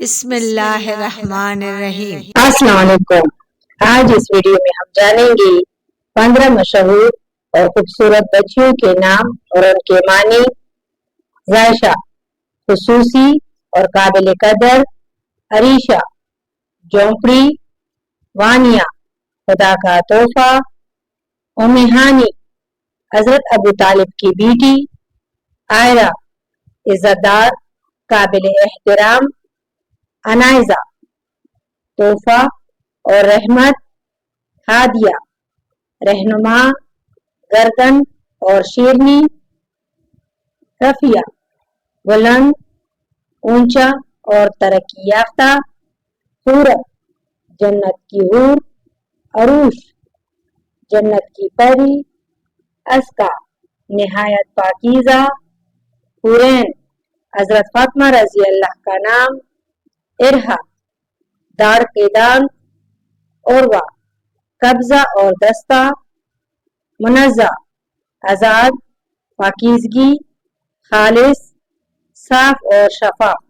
بسم اللہ الرحمن الرحیم۔ السلام علیکم۔ آج اس ویڈیو میں ہم جانیں گے 15 مشہور اور خوبصورت بچیوں کے نام اور ان کے معنی۔ ذائشہ خصوصی اور قابل قدر، عریشہ جھونپڑی، وانیہ خدا کا تحفہ، ام ہانی حضرت ابو طالب کی بیٹی، عائرہ عزت دار قابل احترام، عنائزہ تحفہ اور رحمت، ہادیہ رہنما گردن اور شیرنی، رفیہ بلند اونچا اور ترقی یافتہ، حورت جنت کی حور، عروش جنت کی پری، ازکیٰ نہایت پاکیزہ، حورین حضرت فاطمہ رضی اللہ کا نام، ارحا دار کے دانت، عروہ قبضہ اور دستہ، منزہ آزاد، پاکیزگی، خالص، صاف اور شفاف۔